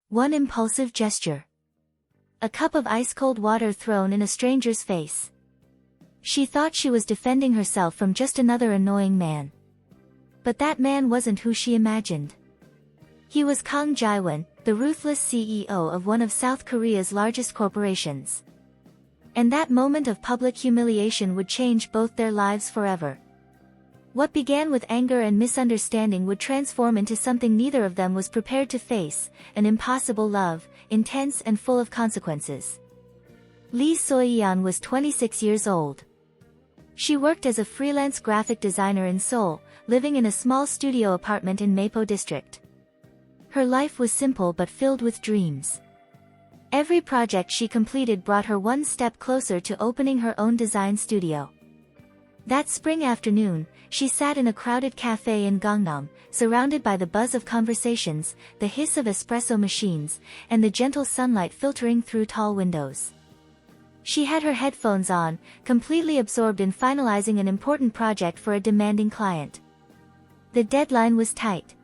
One impulsive gesture. A cup of ice-cold water thrown in a stranger's face. She thought she was defending herself from just another annoying man. But that man wasn't who she imagined. He was Kang Jiwon, the ruthless CEO of one of South Korea's largest corporations. And that moment of public humiliation would change both their lives forever. What began with anger and misunderstanding would transform into something neither of them was prepared to face, an impossible love, intense and full of consequences. Lee Soyeon was 26 years old. She worked as a freelance graphic designer in Seoul, living in a small studio apartment in Mapo district. Her life was simple but filled with dreams. Every project she completed brought her one step closer to opening her own design studio. That spring afternoon, she sat in a crowded cafe in Gangnam, surrounded by the buzz of conversations, the hiss of espresso machines, and the gentle sunlight filtering through tall windows. She had her headphones on, completely absorbed in finalizing an important project for a demanding client. The deadline was tight.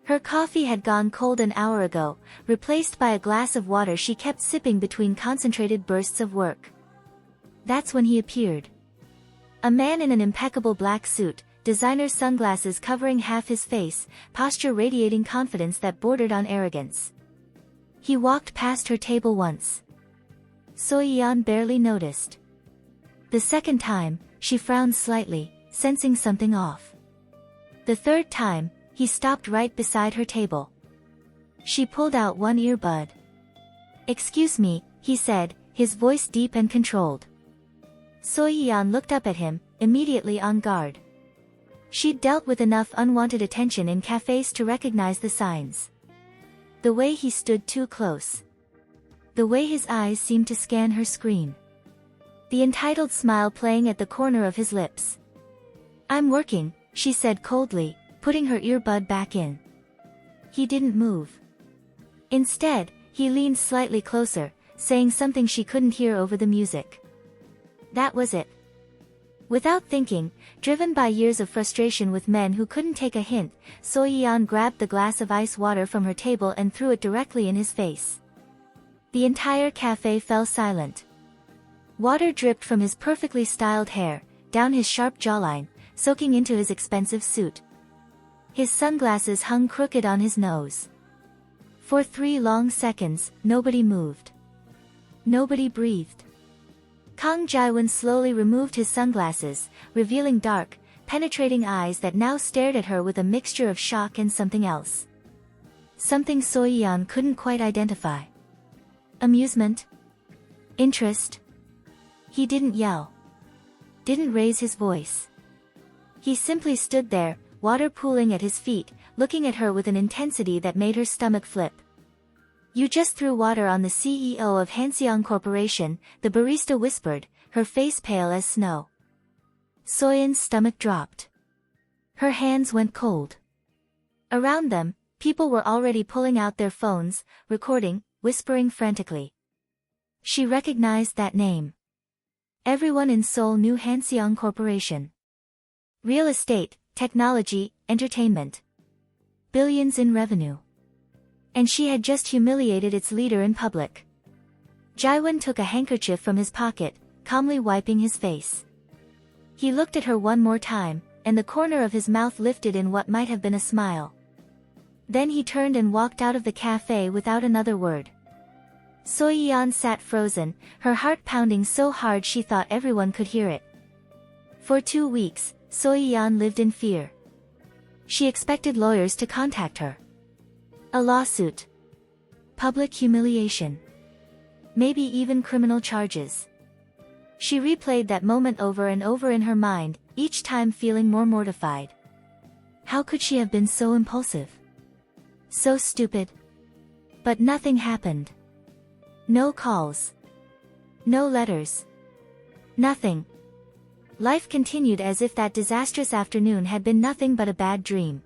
Her coffee had gone cold an hour ago, replaced by a glass of water she kept sipping between concentrated bursts of work. That's when he appeared. A man in an impeccable black suit, designer sunglasses covering half his face, posture radiating confidence that bordered on arrogance. He walked past her table once. Soyeon barely noticed. The second time, she frowned slightly, sensing something off. The third time, he stopped right beside her table. She pulled out one earbud. "Excuse me," he said, his voice deep and controlled. Soyeon looked up at him, immediately on guard. She'd dealt with enough unwanted attention in cafes to recognize the signs. The way he stood too close. The way his eyes seemed to scan her screen. The entitled smile playing at the corner of his lips. "I'm working," she said coldly, putting her earbud back in. He didn't move. Instead, he leaned slightly closer, saying something she couldn't hear over the music. That was it. Without thinking, driven by years of frustration with men who couldn't take a hint, Soyeon grabbed the glass of ice water from her table and threw it directly in his face. The entire cafe fell silent. Water dripped from his perfectly styled hair, down his sharp jawline, soaking into his expensive suit. His sunglasses hung crooked on his nose. For 3 long seconds, nobody moved. Nobody breathed. Kang Jiwon slowly removed his sunglasses, revealing dark, penetrating eyes that now stared at her with a mixture of shock and something else. Something Soyeon couldn't quite identify. Amusement? Interest? He didn't yell. Didn't raise his voice. He simply stood there, water pooling at his feet, looking at her with an intensity that made her stomach flip. "You just threw water on the CEO of Hanseong Corporation," the barista whispered, her face pale as snow. Soyeon's stomach dropped. Her hands went cold. Around them, people were already pulling out their phones, recording, whispering frantically. She recognized that name. Everyone in Seoul knew Hanseong Corporation. Real estate, technology, entertainment. Billions in revenue. And she had just humiliated its leader in public. Jiwon took a handkerchief from his pocket, calmly wiping his face. He looked at her one more time, and the corner of his mouth lifted in what might have been a smile. Then he turned and walked out of the cafe without another word. Soyeon sat frozen, her heart pounding so hard she thought everyone could hear it. For 2 weeks, Soyeon lived in fear. She expected lawyers to contact her. A lawsuit. Public humiliation. Maybe even criminal charges. She replayed that moment over and over in her mind, each time feeling more mortified. How could she have been so impulsive? So stupid. But nothing happened. No calls. No letters. Nothing. Life continued as if that disastrous afternoon had been nothing but a bad dream.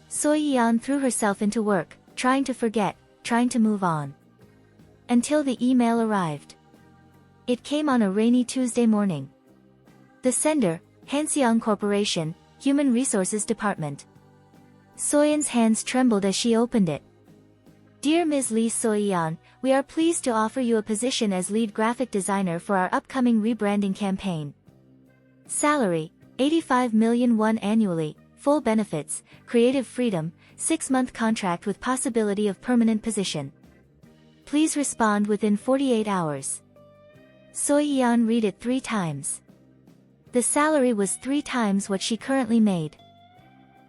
Soyeon threw herself into work, trying to forget, trying to move on. Until the email arrived. It came on a rainy Tuesday morning. The sender, Hanseong Corporation, Human Resources Department. Soyeon's hands trembled as she opened it. Dear Ms. Lee Soyeon, we are pleased to offer you a position as lead graphic designer for our upcoming rebranding campaign. Salary, 85 million won annually, full benefits, creative freedom, 6-month contract with possibility of permanent position. Please respond within 48 hours. Soyeon read it 3 times. The salary was 3 times what she currently made.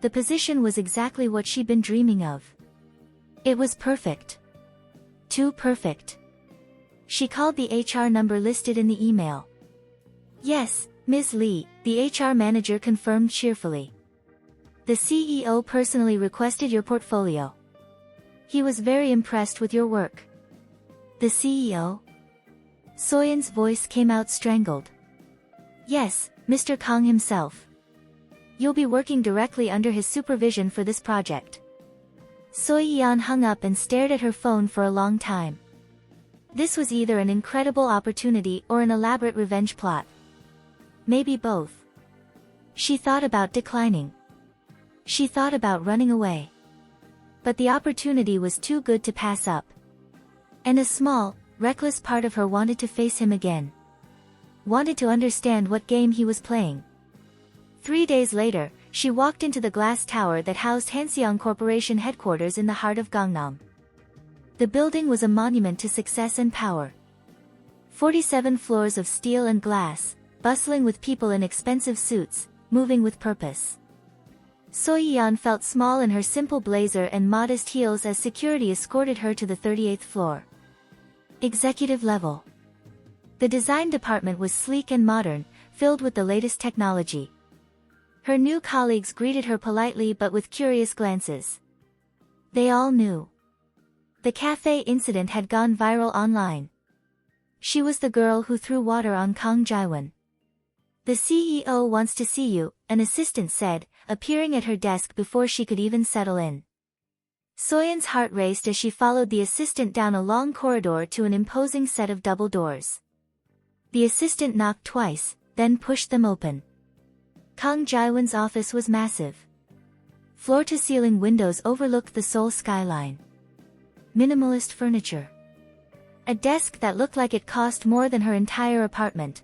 The position was exactly what she'd been dreaming of. It was perfect. Too perfect. She called the HR number listed in the email. Yes, Ms. Lee, the HR manager confirmed cheerfully. The CEO personally requested your portfolio. He was very impressed with your work. The CEO? Soyeon's voice came out strangled. Yes, Mr. Kang himself. You'll be working directly under his supervision for this project. Soyeon hung up and stared at her phone for a long time. This was either an incredible opportunity or an elaborate revenge plot. Maybe both. She thought about declining. She thought about running away. But the opportunity was too good to pass up. And a small, reckless part of her wanted to face him again. Wanted to understand what game he was playing. 3 days later, she walked into the glass tower that housed Hanseong Corporation headquarters in the heart of Gangnam. The building was a monument to success and power. 47 floors of steel and glass, bustling with people in expensive suits, moving with purpose. Soyeon felt small in her simple blazer and modest heels as security escorted her to the 38th floor. Executive level. The design department was sleek and modern, filled with the latest technology. Her new colleagues greeted her politely but with curious glances. They all knew. The cafe incident had gone viral online. She was the girl who threw water on Kang Jiwon. The CEO wants to see you, an assistant said, appearing at her desk before she could even settle in. Soyeon's heart raced as she followed the assistant down a long corridor to an imposing set of double doors. The assistant knocked twice, then pushed them open. Kang Jiwon's office was massive. Floor-to-ceiling windows overlooked the Seoul skyline. Minimalist furniture. A desk that looked like it cost more than her entire apartment.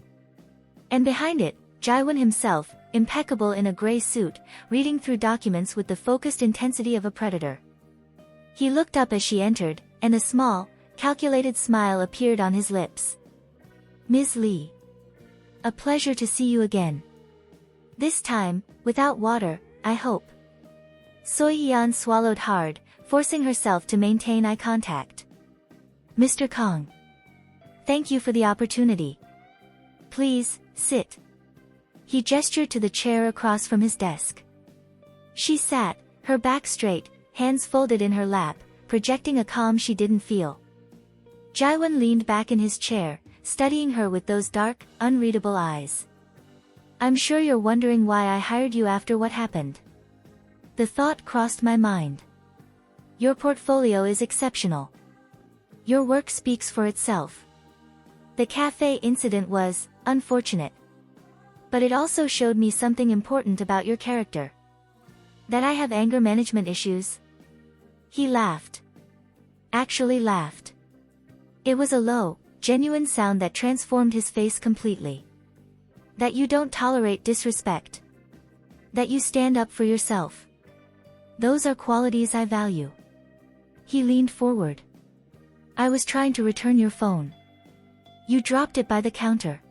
And behind it, Jiwon himself, impeccable in a gray suit, reading through documents with the focused intensity of a predator. He looked up as she entered, and a small, calculated smile appeared on his lips. Ms. Lee. A pleasure to see you again. This time, without water, I hope. Soyeon swallowed hard, forcing herself to maintain eye contact. Mr. Kang. Thank you for the opportunity. Please, sit. He gestured to the chair across from his desk. She sat, her back straight, hands folded in her lap, projecting a calm she didn't feel. Jiwon leaned back in his chair, studying her with those dark, unreadable eyes. I'm sure you're wondering why I hired you after what happened. The thought crossed my mind. Your portfolio is exceptional. Your work speaks for itself. The cafe incident was unfortunate. But it also showed me something important about your character. That I have anger management issues. He laughed. Actually laughed. It was a low, genuine sound that transformed his face completely. That you don't tolerate disrespect. That you stand up for yourself. Those are qualities I value. He leaned forward. I was trying to return your phone. You dropped it by the counter.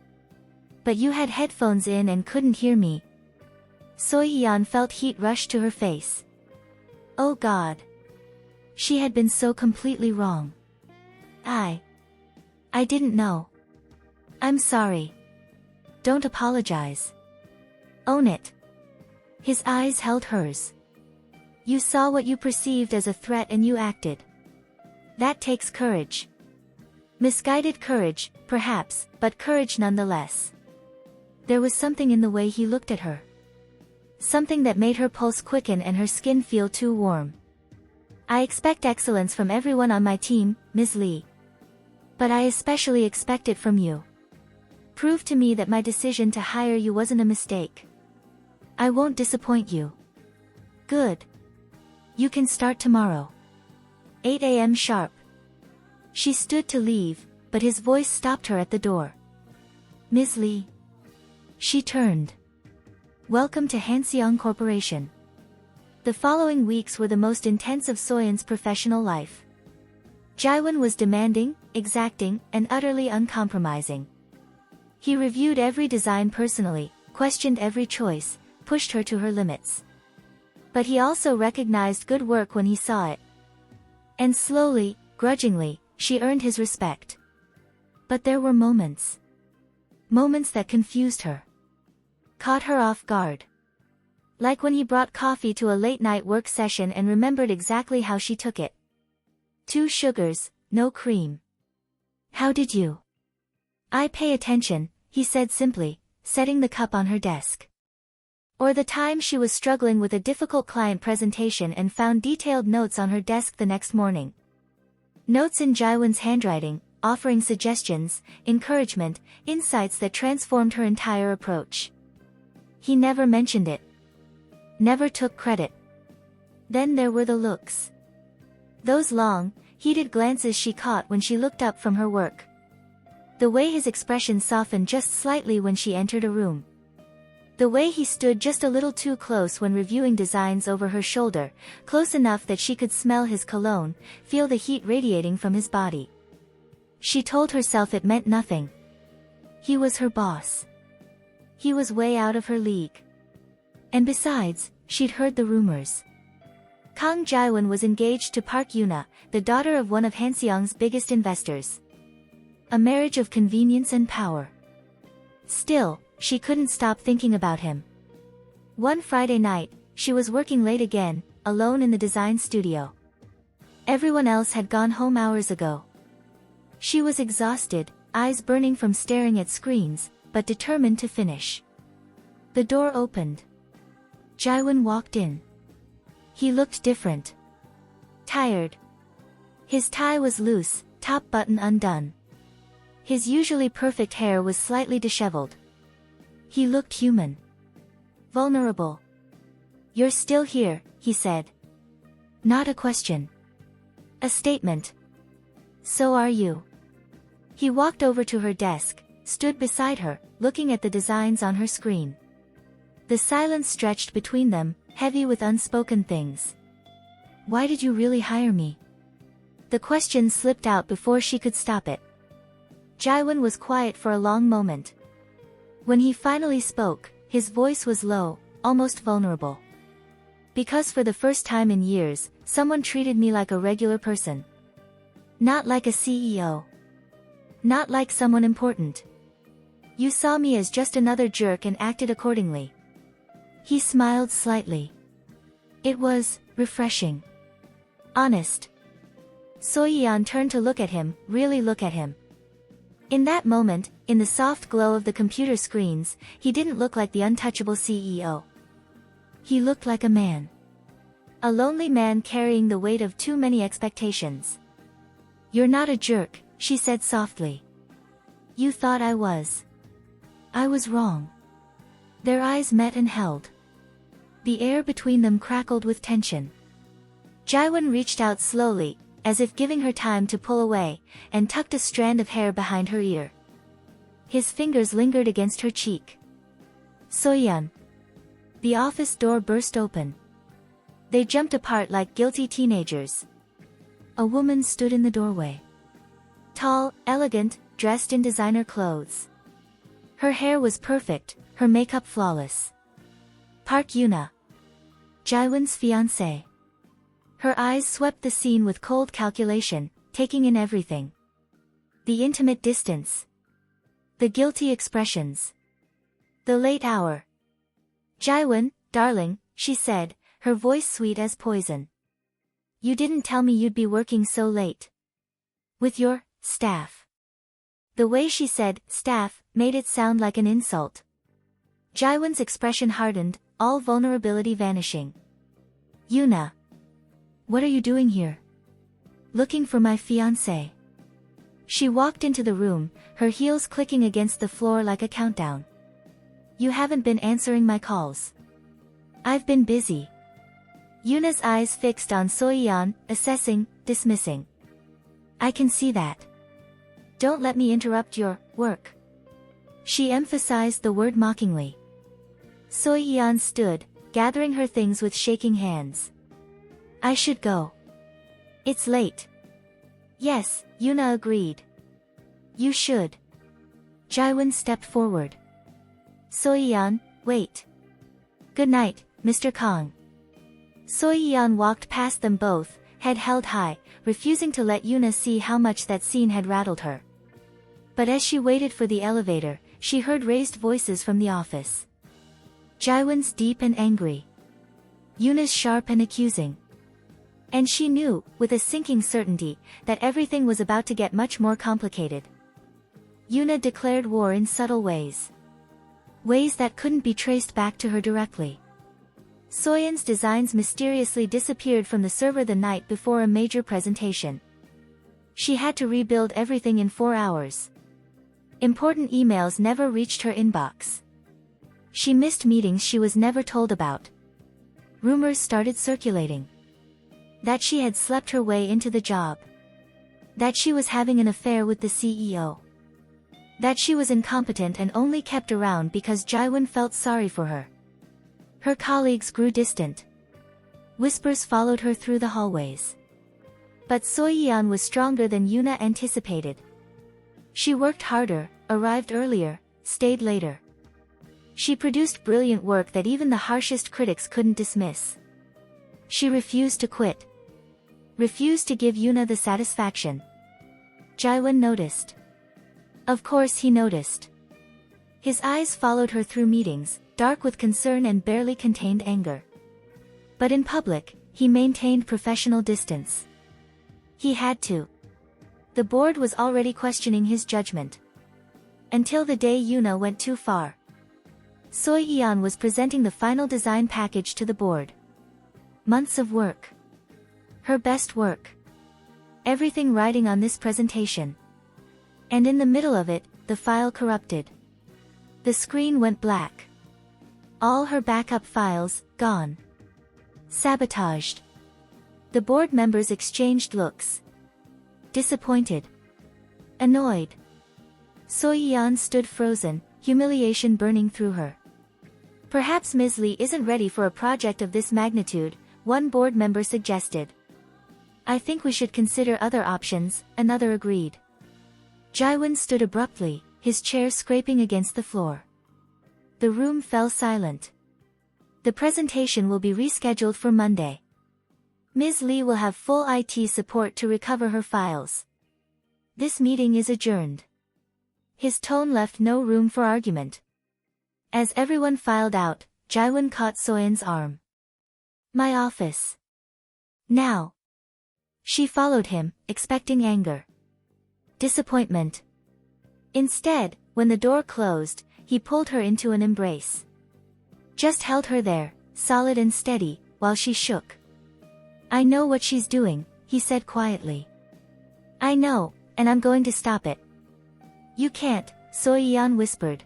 But you had headphones in and couldn't hear me. Soyeon felt heat rush to her face. Oh God. She had been so completely wrong. I didn't know. I'm sorry. Don't apologize. Own it. His eyes held hers. You saw what you perceived as a threat and you acted. That takes courage. Misguided courage, perhaps, but courage nonetheless. There was something in the way he looked at her. Something that made her pulse quicken and her skin feel too warm. I expect excellence from everyone on my team, Ms. Lee. But I especially expect it from you. Prove to me that my decision to hire you wasn't a mistake. I won't disappoint you. Good. You can start tomorrow. 8 a.m. sharp. She stood to leave, but his voice stopped her at the door. Ms. Lee. She turned. Welcome to Hanseong Corporation. The following weeks were the most intense of Soyeon's professional life. Jiwon was demanding, exacting, and utterly uncompromising. He reviewed every design personally, questioned every choice, pushed her to her limits. But he also recognized good work when he saw it. And slowly, grudgingly, she earned his respect. But there were moments. Moments that confused her. Caught her off guard. Like when he brought coffee to a late-night work session and remembered exactly how she took it. 2 sugars, no cream. How did you? I pay attention, he said simply, setting the cup on her desk. Or the time she was struggling with a difficult client presentation and found detailed notes on her desk the next morning. Notes in Jiwon's handwriting, offering suggestions, encouragement, insights that transformed her entire approach. He never mentioned it. Never took credit. Then there were the looks. Those long, heated glances she caught when she looked up from her work. The way his expression softened just slightly when she entered a room. The way he stood just a little too close when reviewing designs over her shoulder, close enough that she could smell his cologne, feel the heat radiating from his body. She told herself it meant nothing. He was her boss. He was way out of her league. And besides, she'd heard the rumors. Kang Jiwon was engaged to Park Yuna, the daughter of one of Hanseong's biggest investors. A marriage of convenience and power. Still, she couldn't stop thinking about him. One Friday night, she was working late again, alone in the design studio. Everyone else had gone home hours ago. She was exhausted, eyes burning from staring at screens, but determined to finish. The door opened. Jiwon walked in. He looked different. Tired. His tie was loose, top button undone. His usually perfect hair was slightly disheveled. He looked human. Vulnerable. You're still here, he said. Not a question. A statement. So are you. He walked over to her desk, stood beside her, looking at the designs on her screen. The silence stretched between them, heavy with unspoken things. Why did you really hire me? The question slipped out before she could stop it. Jiwon was quiet for a long moment. When he finally spoke, his voice was low, almost vulnerable. Because for the first time in years, someone treated me like a regular person. Not like a CEO. Not like someone important. You saw me as just another jerk and acted accordingly. He smiled slightly. It was refreshing. Honest. Soyeon turned to look at him, really look at him. In that moment, in the soft glow of the computer screens, he didn't look like the untouchable CEO. He looked like a man. A lonely man carrying the weight of too many expectations. You're not a jerk, she said softly. You thought I was. I was wrong. Their eyes met and held. The air between them crackled with tension. Jiwon reached out slowly, as if giving her time to pull away, and tucked a strand of hair behind her ear. His fingers lingered against her cheek. Soyeon. The office door burst open. They jumped apart like guilty teenagers. A woman stood in the doorway. Tall, elegant, dressed in designer clothes. Her hair was perfect, her makeup flawless. Park Yuna. Jiwon's fiancé. Her eyes swept the scene with cold calculation, taking in everything. The intimate distance. The guilty expressions. The late hour. Jiwon, darling, she said, her voice sweet as poison. You didn't tell me you'd be working so late. With your staff. The way she said staff made it sound like an insult. Jiwon's expression hardened, all vulnerability vanishing. Yuna. What are you doing here? Looking for my fiancé. She walked into the room, her heels clicking against the floor like a countdown. You haven't been answering my calls. I've been busy. Yuna's eyes fixed on Soyeon, assessing, dismissing. I can see that. Don't let me interrupt your work. She emphasized the word mockingly. Soyeon stood, gathering her things with shaking hands. I should go. It's late. Yes, Yuna agreed. You should. Jiwon stepped forward. Soyeon, wait. Good night, Mr. Kang. Soyeon walked past them both, head held high, refusing to let Yuna see how much that scene had rattled her. But as she waited for the elevator, she heard raised voices from the office. Jiwon's deep and angry. Yuna's sharp and accusing. And she knew, with a sinking certainty, that everything was about to get much more complicated. Yuna declared war in subtle ways. Ways that couldn't be traced back to her directly. Soyeon's designs mysteriously disappeared from the server the night before a major presentation. She had to rebuild everything in 4 hours. Important emails never reached her inbox. She missed meetings she was never told about. Rumors started circulating. That she had slept her way into the job. That she was having an affair with the CEO. That she was incompetent and only kept around because Jiwon felt sorry for her. Her colleagues grew distant. Whispers followed her through the hallways. But Soyeon was stronger than Yuna anticipated. She worked harder, arrived earlier, stayed later. She produced brilliant work that even the harshest critics couldn't dismiss. She refused to quit. Refused to give Yuna the satisfaction. Jiwon noticed. Of course he noticed. His eyes followed her through meetings, dark with concern and barely contained anger. But in public, he maintained professional distance. He had to. The board was already questioning his judgment. Until the day Yuna went too far. Soyeon was presenting the final design package to the board. Months of work. Her best work. Everything riding on this presentation. And in the middle of it, the file corrupted. The screen went black. All her backup files, gone. Sabotaged. The board members exchanged looks. Disappointed. Annoyed. Soyeon stood frozen, humiliation burning through her. Perhaps Ms. Lee isn't ready for a project of this magnitude, one board member suggested. I think we should consider other options, another agreed. Jiwon stood abruptly, his chair scraping against the floor. The room fell silent. The presentation will be rescheduled for Monday. Ms. Lee will have full IT support to recover her files. This meeting is adjourned. His tone left no room for argument. As everyone filed out, Jiwon caught Soyeon's arm. My office. Now. She followed him, expecting anger. Disappointment. Instead, when the door closed, he pulled her into an embrace. Just held her there, solid and steady, while she shook. I know what she's doing, he said quietly. I know, and I'm going to stop it. You can't, Soyeon whispered.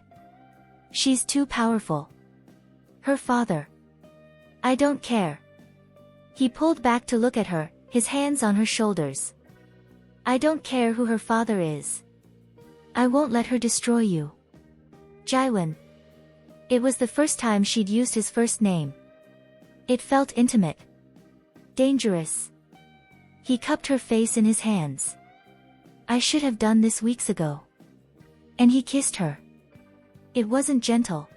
She's too powerful. Her father. I don't care. He pulled back to look at her, his hands on her shoulders. I don't care who her father is. I won't let her destroy you. Jiwon. It was the first time she'd used his first name. It felt intimate. Dangerous. He cupped her face in his hands. I should have done this weeks ago. And he kissed her. It wasn't gentle.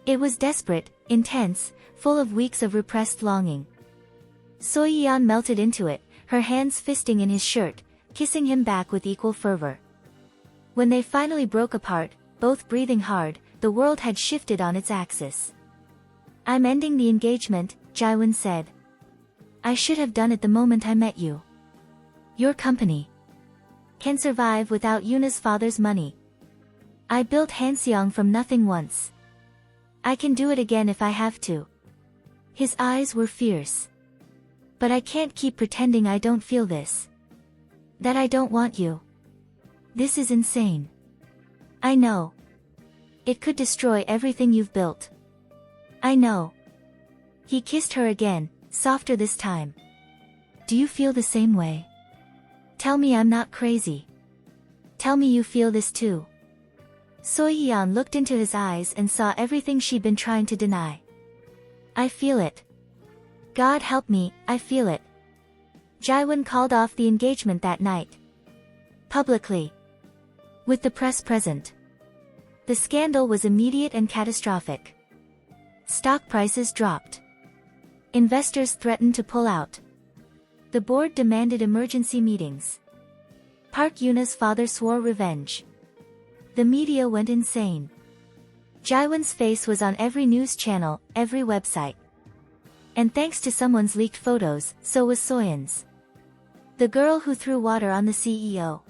It was desperate, intense, full of weeks of repressed longing. Soyeon melted into it, her hands fisting in his shirt, kissing him back with equal fervor. When they finally broke apart, both breathing hard, the world had shifted on its axis. I'm ending the engagement, Jiwon said. I should have done it the moment I met you. Your company can survive without Yuna's father's money. I built Hanseong from nothing once. I can do it again if I have to. His eyes were fierce. But I can't keep pretending I don't feel this. That I don't want you. This is insane. I know. It could destroy everything you've built. I know. He kissed her again, softer this time. Do you feel the same way? Tell me I'm not crazy. Tell me you feel this too. Soyeon looked into his eyes and saw everything she'd been trying to deny. I feel it. God help me, I feel it. Jiwon called off the engagement that night. Publicly. With the press present. The scandal was immediate and catastrophic. Stock prices dropped. Investors threatened to pull out. The board demanded emergency meetings. Park Yuna's father swore revenge. The media went insane. Jiwon's face was on every news channel, every website. And thanks to someone's leaked photos, so was Soyeon's. The girl who threw water on the CEO.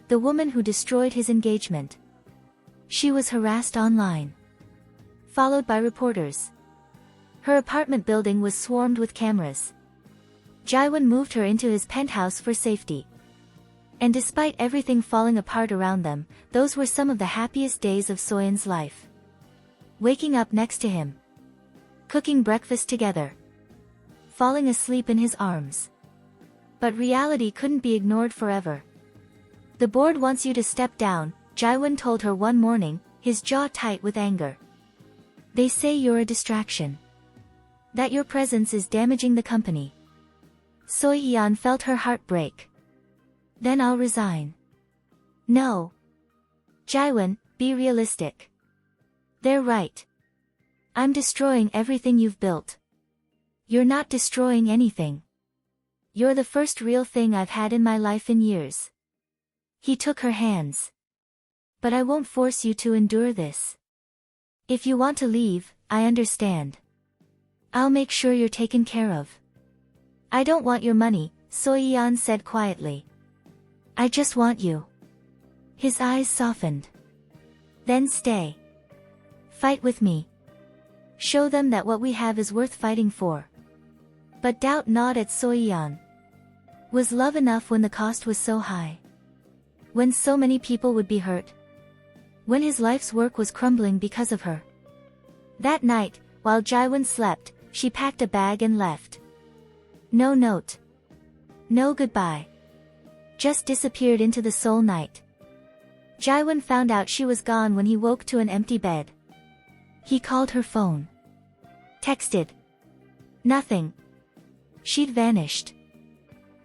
The woman who destroyed his engagement. She was harassed online. Followed by reporters. Her apartment building was swarmed with cameras. Jiwon moved her into his penthouse for safety. And despite everything falling apart around them, those were some of the happiest days of Soyeon's life. Waking up next to him. Cooking breakfast together. Falling asleep in his arms. But reality couldn't be ignored forever. The board wants you to step down, Jiwon told her one morning, his jaw tight with anger. They say you're a distraction. That your presence is damaging the company. Soyeon felt her heart break. Then I'll resign. No. Jiwon, be realistic. They're right. I'm destroying everything you've built. You're not destroying anything. You're the first real thing I've had in my life in years. He took her hands. But I won't force you to endure this. If you want to leave, I understand. I'll make sure you're taken care of. I don't want your money, Soyeon said quietly. I just want you. His eyes softened. Then stay. Fight with me. Show them that what we have is worth fighting for. But doubt gnawed at Soyeon. Was love enough when the cost was so high? When so many people would be hurt? When his life's work was crumbling because of her? That night, while Jiwon slept, she packed a bag and left. No note. No goodbye. Just disappeared into the soul night. Jiwon found out she was gone when he woke to an empty bed. He called her phone. Texted. Nothing. She'd vanished.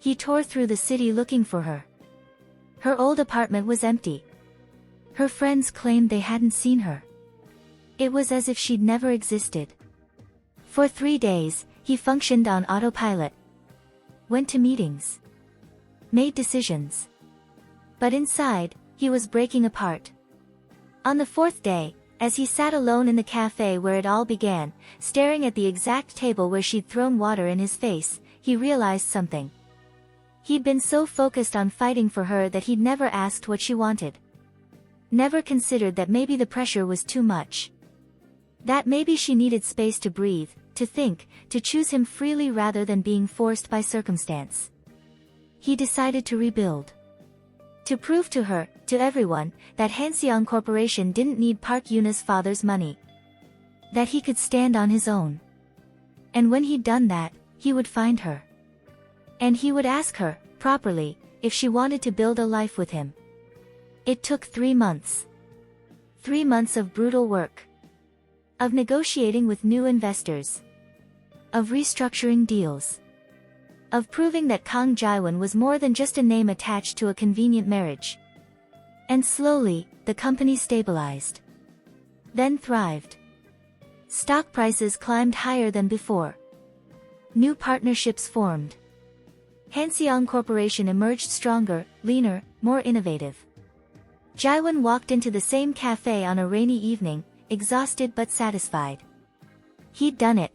He tore through the city looking for her. Her old apartment was empty. Her friends claimed they hadn't seen her. It was as if she'd never existed. For 3 days, he functioned on autopilot. Went to meetings. Made decisions. But inside, he was breaking apart. On the 4th day, as he sat alone in the cafe where it all began, staring at the exact table where she'd thrown water in his face, he realized something. He'd been so focused on fighting for her that he'd never asked what she wanted. Never considered that maybe the pressure was too much. That maybe she needed space to breathe, to think, to choose him freely rather than being forced by circumstance. He decided to rebuild. To prove to her, to everyone, that Hanseong Corporation didn't need Park Yuna's father's money. That he could stand on his own. And when he'd done that, he would find her. And he would ask her, properly, if she wanted to build a life with him. It took 3 months. 3 months of brutal work. Of negotiating with new investors. Of restructuring deals. Of proving that Kang Jiwon was more than just a name attached to a convenient marriage. And slowly, the company stabilized. Then thrived. Stock prices climbed higher than before. New partnerships formed. Hanseong Corporation emerged stronger, leaner, more innovative. Jiwon walked into the same cafe on a rainy evening, exhausted but satisfied. He'd done it.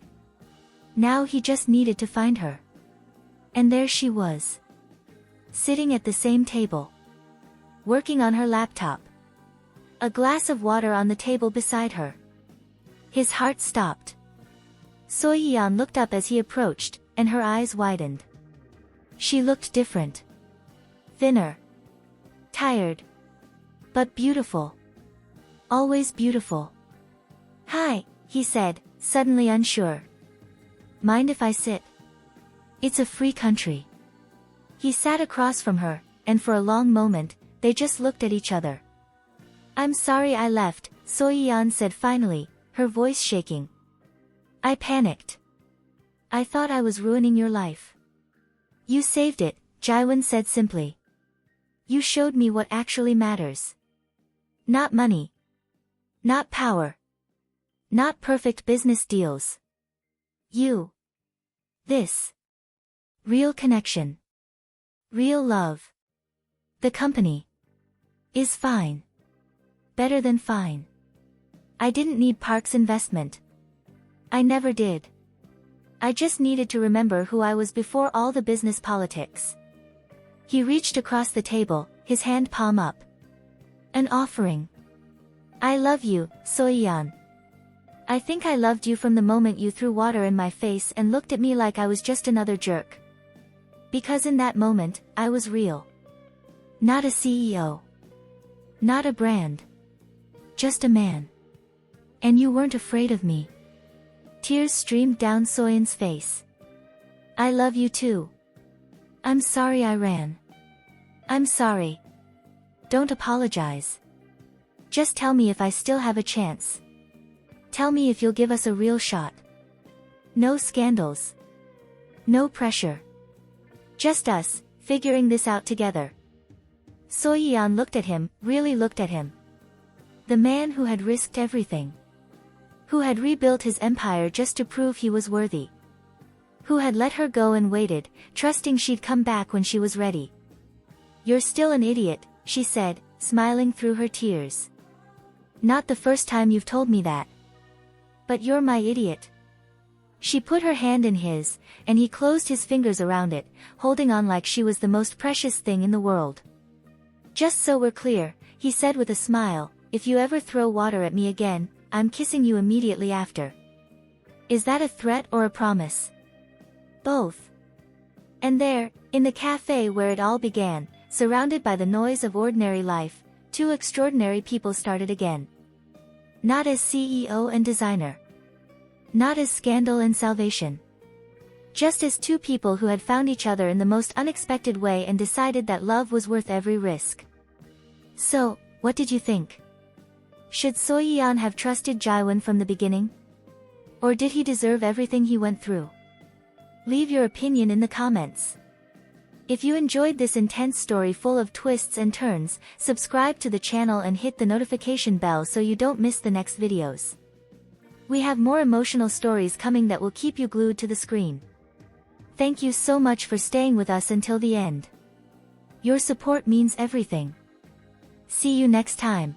Now he just needed to find her. And there she was. Sitting at the same table. Working on her laptop. A glass of water on the table beside her. His heart stopped. Soyeon looked up as he approached, and her eyes widened. She looked different. Thinner. Tired. But beautiful. Always beautiful. Hi, he said, suddenly unsure. mind if I sit? It's a free country. He sat across from her, and for a long moment, they just looked at each other. I'm sorry I left, Soyeon said finally, her voice shaking. I panicked. I thought I was ruining your life. You saved it, Jiwon said simply. You showed me what actually matters. Not money. Not power. Not perfect business deals. You. This. Real connection. Real love. The company. Is fine. Better than fine. I didn't need Park's investment. I never did. I just needed to remember who I was before all the business politics. He reached across the table, his hand palm up. An offering. I love you, Soyeon. I think I loved you from the moment you threw water in my face and looked at me like I was just another jerk. Because in that moment, I was real. Not a CEO. Not a brand. Just a man. And you weren't afraid of me. Tears streamed down Soyeon's face. I love you too. I'm sorry I ran. I'm sorry. Don't apologize. Just tell me if I still have a chance. Tell me if you'll give us a real shot. No scandals. No pressure. Just us, figuring this out together. Soyeon looked at him, really looked at him. The man who had risked everything. Who had rebuilt his empire just to prove he was worthy. Who had let her go and waited, trusting she'd come back when she was ready. You're still an idiot, she said, smiling through her tears. Not the first time you've told me that. But you're my idiot. She put her hand in his, and he closed his fingers around it, holding on like she was the most precious thing in the world. Just so we're clear, he said with a smile, if you ever throw water at me again, I'm kissing you immediately after. Is that a threat or a promise? Both. And there, in the cafe where it all began, surrounded by the noise of ordinary life, two extraordinary people started again. Not as CEO and designer. Not as scandal and salvation. Just as two people who had found each other in the most unexpected way and decided that love was worth every risk. So, what did you think? Should Soyeon have trusted Jiwon from the beginning? Or did he deserve everything he went through? Leave your opinion in the comments. If you enjoyed this intense story full of twists and turns, subscribe to the channel and hit the notification bell so you don't miss the next videos. We have more emotional stories coming that will keep you glued to the screen. Thank you so much for staying with us until the end. Your support means everything. See you next time.